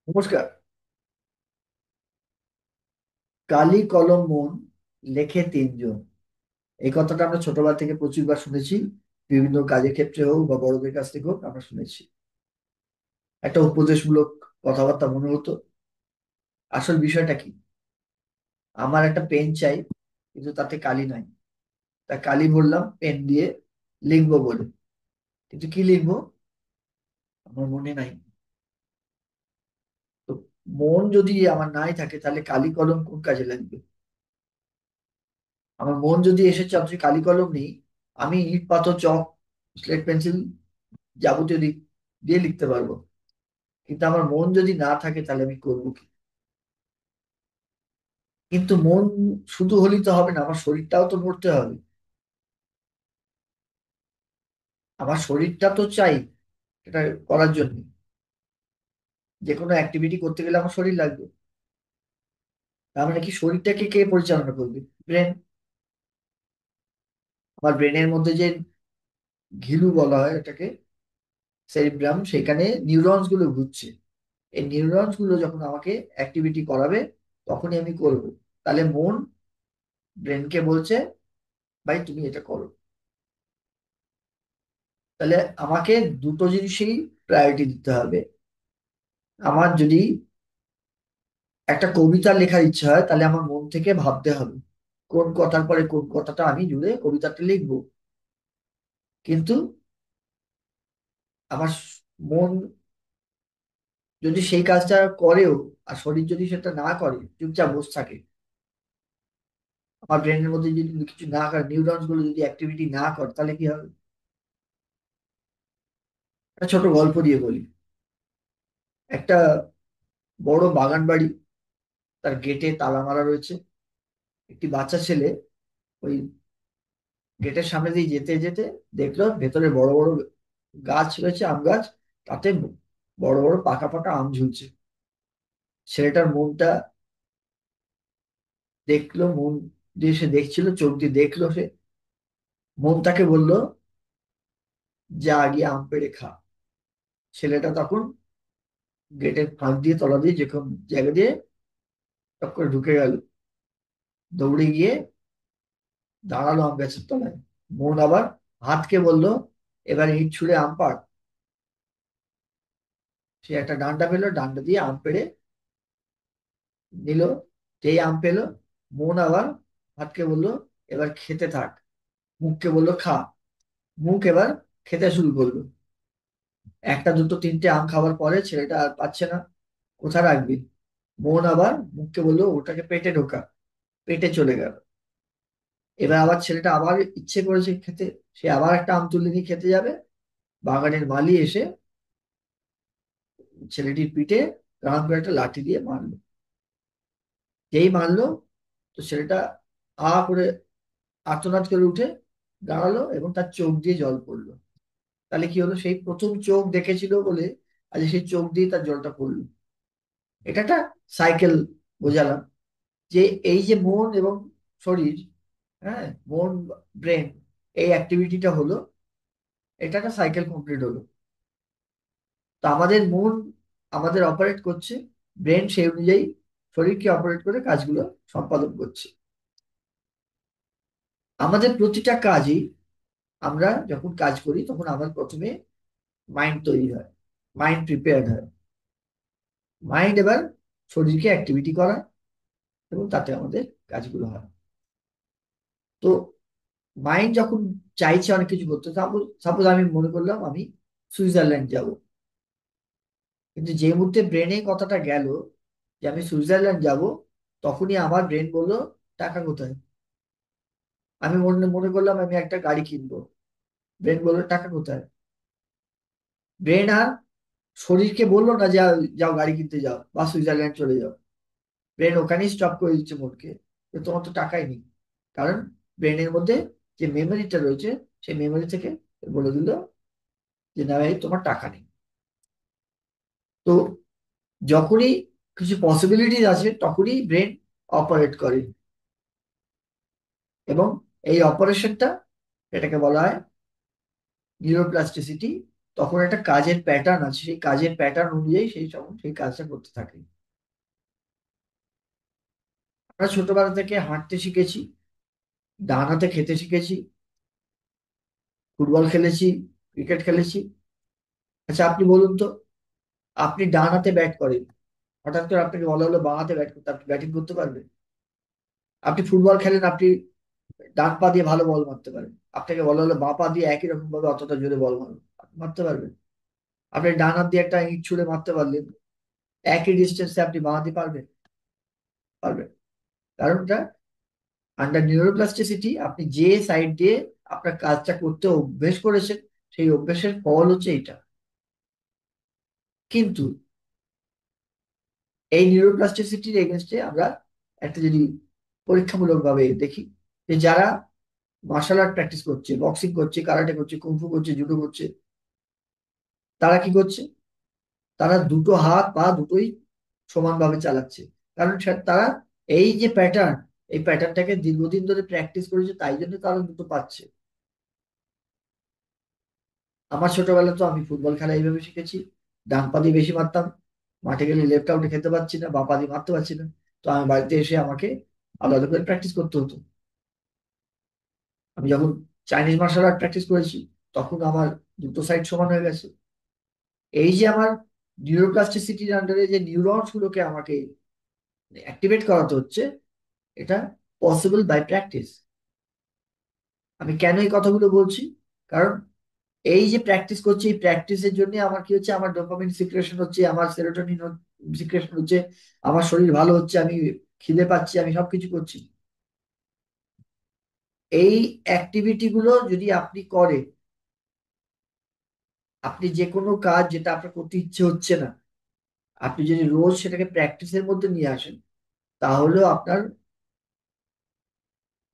নমস্কার। কালি কলম মন লেখে তিনজন, এই কথাটা আমরা ছোটবেলা থেকে প্রচুরবার শুনেছি। বিভিন্ন কাজের ক্ষেত্রে হোক বা বড়দের কাছ থেকে হোক আমরা শুনেছি। একটা উপদেশমূলক কথাবার্তা মনে হতো। আসল বিষয়টা কি? আমার একটা পেন চাই, কিন্তু তাতে কালি নাই। তা কালি ভরলাম পেন দিয়ে, লিখবো বলে, কিন্তু কি লিখবো আমার মনে নাই। তো মন যদি আমার নাই থাকে, তাহলে কালি কলম কোন কাজে লাগবে? আমার মন যদি এসেছে, অথচ কালি কলম নেই, আমি ইট পাথর চক স্লেট পেন্সিল যাবতীয় দিক দিয়ে লিখতে পারবো, কিন্তু আমার মন যদি না থাকে তাহলে আমি করবো কি? কিন্তু মন শুধু হলেই তো হবে না, আমার শরীরটাও তো নড়তে হবে। আমার শরীরটা তো চাই এটা করার জন্য। যে কোনো অ্যাক্টিভিটি করতে গেলে আমার শরীর লাগবে। তার মানে কি, শরীরটাকে কে পরিচালনা করবে? ব্রেন। আমার ব্রেনের মধ্যে যে ঘিলু বলা হয় এটাকে, সেরিব্রাম, সেখানে নিউরনস গুলো ঘুরছে। এই নিউরনস গুলো যখন আমাকে অ্যাক্টিভিটি করাবে, তখনই আমি করব। তাহলে মন ব্রেনকে বলছে, ভাই তুমি এটা করো। তাহলে আমাকে দুটো জিনিসেই প্রায়োরিটি দিতে হবে। আমার যদি একটা কবিতা লেখার ইচ্ছা হয়, তাহলে আমার মন থেকে ভাবতে হবে কোন কথার পরে কোন কথাটা আমি জুড়ে কবিতাটা লিখবো। কিন্তু আমার মন যদি সেই কাজটা করেও, আর শরীর যদি সেটা না করে, চুপচাপ বসে থাকে, আমার ব্রেনের মধ্যে যদি কিছু না করে, নিউরনস গুলো যদি অ্যাক্টিভিটি না করে, তাহলে কি হবে? একটা ছোট গল্প দিয়ে বলি। একটা বড় বাগান বাড়ি, তার গেটে তালা মারা রয়েছে। একটি বাচ্চা ছেলে ওই গেটের সামনে দিয়ে যেতে যেতে দেখলো ভেতরে বড় বড় গাছ রয়েছে, আম গাছ। তাতে বড় বড় পাকা পাকা আম ঝুলছে। ছেলেটার মনটা দেখলো, মন দিয়ে সে দেখছিল, চোখ দিয়ে দেখলো সে। মন তাকে বলল, যা গিয়ে আম পেড়ে খা। ছেলেটা তখন গেটের ফাঁক দিয়ে, তলা দিয়ে, যে কোনো জায়গা দিয়ে টপ করে ঢুকে গেল। দৌড়ে গিয়ে দাঁড়ালো আম গাছের তলায়। মন আবার হাতকে বলল, এবার ইট ছুঁড়ে আম পাড়। সে একটা ডান্ডা পেলো, ডান্ডা দিয়ে আম পেড়ে নিল। যেই আম পেলো, মন আবার হাতকে বললো, এবার খেতে থাক। মুখকে বললো খা। মুখ এবার খেতে শুরু করলো। একটা দুটো তিনটে আম খাওয়ার পরে ছেলেটা আর পাচ্ছে না, কোথায় রাখবি। মন আবার মুখকে বললো, ওটাকে পেটে ঢোকা। পেটে চলে গেল। এবার আবার ছেলেটা আবার ইচ্ছে করেছে খেতে। সে আবার একটা আম তুলে নিয়ে খেতে যাবে। বাগানের মালি এসে ছেলেটির পিঠে রাম করে একটা লাঠি দিয়ে মারলো। যেই মারলো, তো ছেলেটা আ করে আর্তনাদ করে উঠে দাঁড়ালো এবং তার চোখ দিয়ে জল পড়লো। তাহলে কি হলো, সেই প্রথম চোখ দেখেছিল বলে আজ সেই চোখ দিয়ে তার জলটা পড়লো। এটা একটা সাইকেল বোঝালাম, যে এই যে মন এবং শরীর, হ্যাঁ, মন, ব্রেন, এই অ্যাক্টিভিটিটা হলো, এটা একটা সাইকেল কমপ্লিট হলো। তো আমাদের মন আমাদের অপারেট করছে, ব্রেন সেই অনুযায়ী শরীরকে অপারেট করে কাজগুলো সম্পাদন করছে। আমাদের প্রতিটা কাজই, আমরা যখন কাজ করি তখন আমার প্রথমে মাইন্ড তৈরি হয়, মাইন্ড প্রিপেয়ার্ড হয়। মাইন্ড এবার শরীরকে অ্যাক্টিভিটি করায় এবং তাতে আমাদের কাজগুলো হয়। তো মাইন্ড যখন চাইছে অনেক কিছু করতে, সাপোজ আমি মনে করলাম আমি সুইজারল্যান্ড যাব। কিন্তু যে মুহূর্তে ব্রেনে কথাটা গেল যে আমি সুইজারল্যান্ড যাব, তখনই আমার ব্রেন বললো, টাকা কোথায়? আমি মনে মনে করলাম আমি একটা গাড়ি কিনবো। ব্রেন বললো, টাকা কোথায়? ব্রেন আর শরীরকে বললো না, যাও যাও গাড়ি কিনতে যাও বা সুইজারল্যান্ড চলে যাও। ব্রেন ওখানেই স্টপ করে দিচ্ছে মনকে, যে তোমার তো টাকাই নেই। কারণ ব্রেনের মধ্যে যে মেমোরিটা রয়েছে, সেই মেমোরি থেকে বলে দিল যে না ভাই, তোমার টাকা নেই। তো যখনই কিছু পসিবিলিটিস আছে, তখনই ব্রেন অপারেট করে। এবং এই অপারেশনটা, এটাকে বলা হয় নিউরোপ্লাস্টিসিটি, তখন একটা কাজের প্যাটার্ন আছে, সেই কাজের প্যাটার্ন অনুযায়ী সেই কাজটা করতে থাকে। আমরা ছোটবেলা থেকে হাঁটতে শিখেছি, ডান হাতে খেতে শিখেছি, ফুটবল খেলেছি, ক্রিকেট খেলেছি। আচ্ছা আপনি বলুন তো, আপনি ডান হাতে ব্যাট করেন, হঠাৎ করে আপনাকে বলা হলো বাঁ হাতে ব্যাট করতে, আপনি ব্যাটিং করতে পারবেন? আপনি ফুটবল খেলেন, আপনি ডান পা দিয়ে ভালো বল মারতে পারেন, আপনাকে বলা হলো বাঁ পা দিয়ে একই রকম ভাবে অতটা জোরে বল মারুন, আপনি মারতে পারবেন? আপনি ডান হাত দিয়ে একটা ইট ছুঁড়ে মারতে পারলেন, একই ডিস্টেন্সে আপনি বাঁ হাতে পারবেন? পারবেন। কারণটা, আন্ডার নিউরোপ্লাস্টিসিটি আপনি যে সাইড দিয়ে আপনার কাজটা করতে অভ্যেস করেছেন, সেই অভ্যেসের ফল হচ্ছে এটা। কিন্তু এই নিউরোপ্লাস্টিসিটির এগেনস্টে আমরা একটা যদি পরীক্ষামূলক ভাবে দেখি, যে যারা মার্শাল আর্ট প্র্যাকটিস করছে, বক্সিং করছে, কারাটে করছে, কুংফু করছে, জুডো করছে, তারা কি করছে? তারা দুটো হাত পা দুটোই সমানভাবে চালাচ্ছে। কারণ তারা এই যে প্যাটার্ন, এই প্যাটার্নটাকে দীর্ঘদিন ধরে প্র্যাকটিস করেছে, তাই জন্য তারা দুটো পাচ্ছে। আমার ছোটবেলা তো আমি ফুটবল খেলা এইভাবে শিখেছি, ডান পা দিয়ে বেশি মারতাম, মাঠে গেলে লেফট আউটে খেতে পারছি না, বাঁ পা দিয়ে মারতে পারছি না, তো আমি বাড়িতে এসে আমাকে আলাদা করে প্র্যাকটিস করতে হতো। আমি যখন চাইনিজ মার্শাল আর্ট প্র্যাকটিস করেছি, তখন আমার দুটো সাইড সমান হয়ে গেছে। এই যে আমার নিউরোপ্লাস্টিসিটির আন্ডারে যে নিউরনস গুলোকে আমাকে অ্যাক্টিভেট করাতে হচ্ছে, এটা পসিবল বাই প্র্যাকটিস। আমি কেন এই কথাগুলো বলছি? কারণ এই যে প্র্যাকটিস করছি, এই প্র্যাকটিসের জন্য আমার কি হচ্ছে, আমার ডোপামিন সিক্রেশন হচ্ছে, আমার সেরোটোনিন সিক্রেশন হচ্ছে, আমার শরীর ভালো হচ্ছে, আমি খিদে পাচ্ছি, আমি সবকিছু করছি। এই অ্যাক্টিভিটি গুলো যদি আপনি করেন, আপনি যে কোনো কাজ যেটা আপনার করতে ইচ্ছে হচ্ছে না, আপনি যদি রোজ সেটাকে প্র্যাকটিসের মধ্যে নিয়ে আসেন, তাহলেও আপনার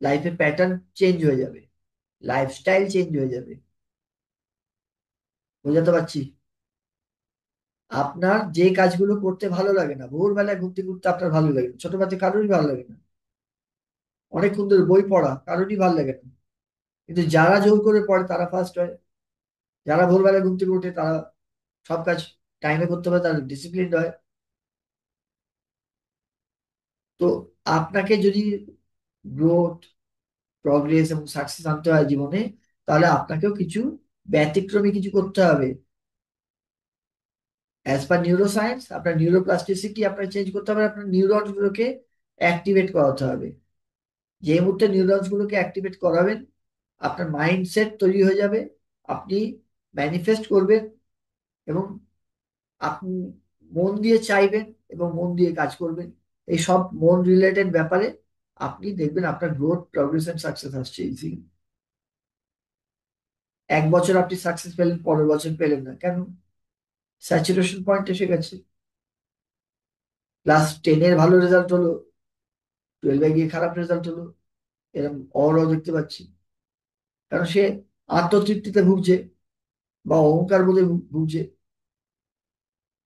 লাইফের প্যাটার্ন চেঞ্জ হয়ে যাবে, লাইফস্টাইল চেঞ্জ হয়ে যাবে। বোঝাতে পারছি? আপনার যে কাজগুলো করতে ভালো লাগে না, ভোরবেলায় ঘুরতে ঘুরতে আপনার ভালো লাগে না, ছোটবেলাতে কারোরই ভালো লাগে না, অনেকক্ষণ ধরে বই পড়া কারোরই ভালো লাগে না, কিন্তু যারা জোর করে পড়ে তারা ফার্স্ট হয়। যারা ভোরবেলায় ঘুম থেকে ওঠে তারা সব কাজ টাইমে করতে পারে, তারা ডিসিপ্লিন হয়। তো আপনাকে যদি গ্রোথ, প্রগ্রেস এবং সাকসেস আনতে হয় জীবনে, তাহলে আপনাকেও কিছু ব্যতিক্রমী কিছু করতে হবে। অ্যাজ পার নিউরো সায়েন্স, আপনার নিউরোপ্লাস্টিসিটি আপনার চেঞ্জ করতে হবে, আপনার নিউরনস গুলোকে অ্যাক্টিভেট করাতে হবে। যে মুহূর্তে নিউরনস গুলোকে অ্যাক্টিভেট করাবেন, আপনার মাইন্ডসেট তৈরি হয়ে যাবে, আপনি ম্যানিফেস্ট করবেন, এবং আপনি মন দিয়ে চাইবেন এবং মন দিয়ে কাজ করবেন। এই সব মন রিলেটেড ব্যাপারে আপনি দেখবেন আপনার গ্রোথ, প্রগ্রেস এন্ড সাকসেস আসছে ইজি। এক বছর আপনি সাকসেস পেলেন, পরের বছর পেলেন না কেন? স্যাচুরেশন পয়েন্ট এসে গেছে। ক্লাস 10-এর ভালো রেজাল্ট হলো, 12-এ গিয়ে খারাপ রেজাল্ট হলো, এরকম অহরহ দেখতে পাচ্ছি। কারণ সে আত্মতৃপ্তিতে ভুগছে বা অহংকার বোধে ভুগছে।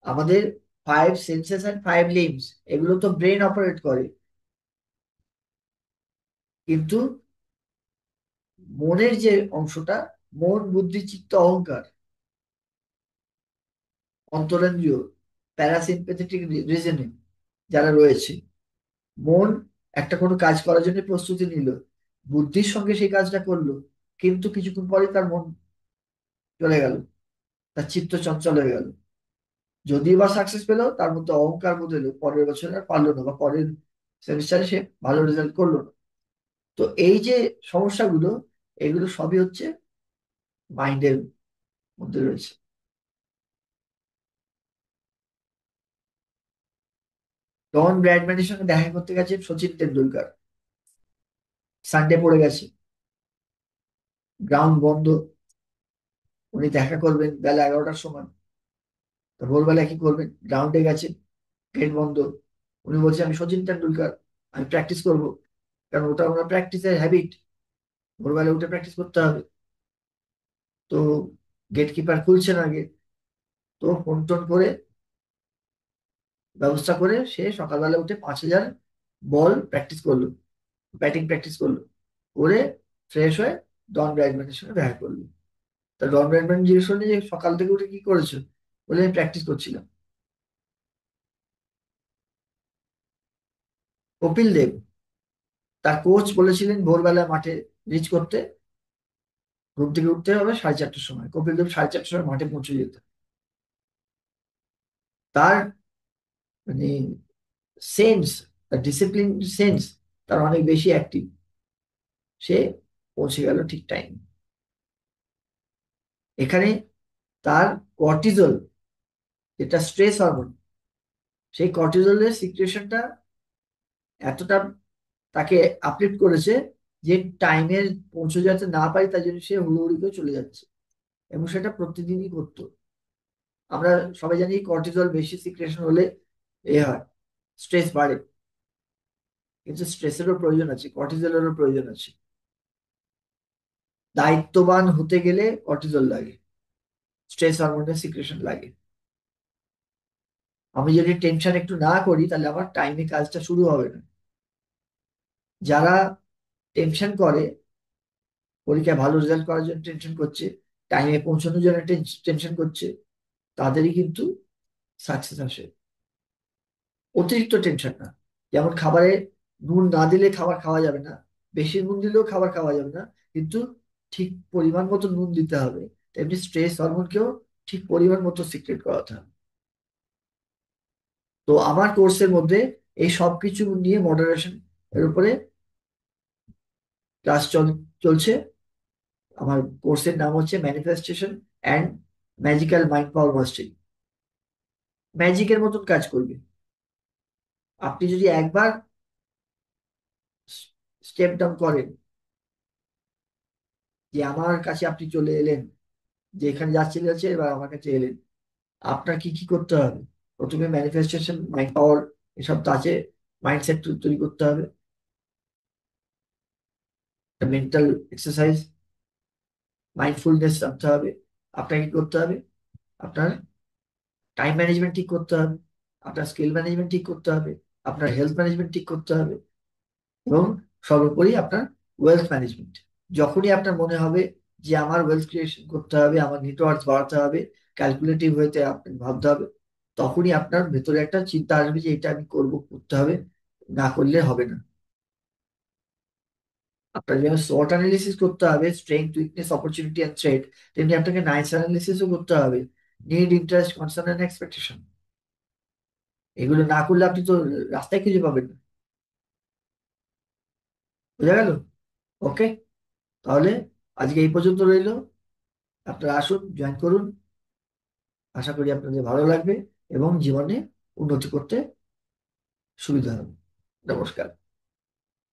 আমাদের 5 সেন্সেস অ্যান্ড 5 লিম্বস, এগুলো তো ব্রেন অপারেট করে, কিন্তু মনের যে অংশটা, মন, বুদ্ধি, চিত্ত, অহংকার, অন্তরেন্দ্রিয়, প্যারাসিম্পেথেটিক রিজনিং যারা রয়েছে, মন একটা কোনো কাজ করার জন্য প্রস্তুতি নিল, বুদ্ধির সঙ্গে সেই কাজটা করলো, কিন্তু কিছুক্ষণ পরে তার মন চলে গেল, তার চিত্ত চঞ্চল হয়ে গেল। যদিও বা সাকসেস পেলো, তার মধ্যে অহংকার বোধ এলো, পরের বছর আর পারলো না, বা পরের সেমিস্টারে সে ভালো রেজাল্ট করলো না। তো এই যে সমস্যাগুলো, এগুলো সবই হচ্ছে মাইন্ডের মধ্যে রয়েছে। ডন ব্র্যাডম্যানের সঙ্গে দেখা করতে গেছেন সচিন টেন্ডুলকার, সানডে পড়ে গেছে, গ্রাউন্ড বন্ধ, উনি দেখা করবেন বেলা 11টার সময়। তো ভোরবেলা কি করবেন, গ্রাউন্ডে গেছেন, গেট বন্ধ, উনি বলছেন আমি সচিন টেন্ডুলকার, আমি প্র্যাকটিস করব। কারণ ওটা ওনার প্র্যাকটিসের হ্যাবিট, ভোরবেলা উঠে প্র্যাকটিস করতে হবে। তো গেট কিপার খুলছেন আগে, তো ফোন টোন করে ব্যবস্থা করে সে সকালবেলা উঠে 5,000 বল প্র্যাকটিস করলো, ব্যাটিং প্র্যাকটিস করলো, করে ফ্রেশ হয়ে ডন ব্র্যাডম্যানের সঙ্গে দেখা করলো। রন ব্র্যাডম্যান জিজ্ঞেস করলেন যে সকাল থেকে উঠে কি করেছো, বলে আমি প্র্যাকটিস করছিলাম। কপিল দেব, তার কোচ বলেছিলেন ভোরবেলা মাঠে রিচ করতে, ঘুম থেকে উঠতে হবে 4:30টার সময়। কপিল দেব 4:30টার সময় মাঠে পৌঁছে যেত। তার মানে সেন্স, তার ডিসিপ্লিন সেন্স তার অনেক বেশি অ্যাক্টিভ। সে পৌঁছে গেল ঠিক টাইম। এখানে তার কর্টিজল, যেটা স্ট্রেস হরমোন, সেই কর্টিজলের সিক্রেশনটা এতটা তাকে আপলিফ্ট করেছে যে টাইমে পৌঁছে যেতে না পারি তাই জন্য সে হুড়োহুড়ি করে চলে যাচ্ছে, এবং সেটা প্রতিদিনই করতো। আমরা সবাই জানি কর্টিজল বেশি সিক্রেশন হলে এ হয়, স্ট্রেস বাড়ে। কিন্তু স্ট্রেসেরও প্রয়োজন আছে, কর্টিজলেরও প্রয়োজন আছে। দায়িত্ববান হতে গেলে কর্টিজল লাগে, স্ট্রেস হরমোনের সিক্রেশন লাগে। আমি যদি টেনশন একটু না করি তাহলে আমার টাইমে কাজটা শুরু হবে না। যারা টেনশন করে, পরীক্ষায় ভালো রেজাল্ট করার জন্য টেনশন করছে, টাইমে পৌঁছানোর জন্য টেনশন করছে, তাদেরই কিন্তু সাকসেস আসে। অতিরিক্ত টেনশন না। যেমন খাবারে নুন না দিলে খাবার খাওয়া যাবে না, বেশি নুন দিলেও খাবার খাওয়া যাবে না, কিন্তু ঠিক পরিমাণ মতো নুন দিতে হবে। তেমনি স্ট্রেস হরমোনকেও ঠিক পরিমাণ মতো সিক্রেট করাতে হবে। তো আমার কোর্সের মধ্যে এই সব কিছু নিয়ে মডারেশন এর উপরে ক্লাস চলছে। আমার কোর্সের নাম হচ্ছে manifestation and magical mind power mastery. ম্যাজিকের মতন কাজ করবে। আপনি যদি একবার স্টেপ ডাউন করেন, যে আমার কাছে আপনি চলে এলেন, যে এখানে যাচ্ছেন যাচ্ছে এবার আমার কাছে এলেন, আপনার কি কি করতে হবে? প্রথমে ম্যানিফেস্টেশন মাইন্ড পাওয়ার এসব তো আছে, মাইন্ডসেট তৈরি করতে হবে, মেন্টাল এক্সারসাইজ, মাইন্ডফুলনেস রাখতে হবে। আপনাকে কি করতে হবে? আপনার টাইম ম্যানেজমেন্ট ঠিক করতে হবে, আপনার স্কিল ম্যানেজমেন্ট ঠিক করতে হবে, আপনার হেলথ ম্যানেজমেন্ট ঠিক করতে হবে, এবং সর্বোপরি আপনার ওয়েলথ ম্যানেজমেন্ট। যখনই আপনার মনে হবে যে আমার ওয়েলথ ক্রিয়েশন করতে হবে, আমার নেটওয়ার্ক বাড়াতে হবে, ক্যালকুলেটিভ হইতে আপনাকে ভাবতে হবে, তখনই আপনার ভেতরে একটা চিন্তা আসবে যে এটা আমি করব, করতে হবে, না করলে হবে না। আপনার যেমন SWOT অ্যানালিসিস করতে হবে, strength, weakness, opportunity and threat, তেমনি আপনাকে নাইস অ্যানালিসিসও করতে হবে, need, interest, concern and expectation. এগুলো না করলে আপনি তো রাস্তায় খুঁজে পাবেন না। বোঝা গেল? ওকে, তাহলে আজকে এই পর্যন্ত রইলো। আপনারা আসুন, জয়েন করুন। আশা করি আপনাদের ভালো লাগবে এবং জীবনে উন্নতি করতে সুবিধা হবে। নমস্কার।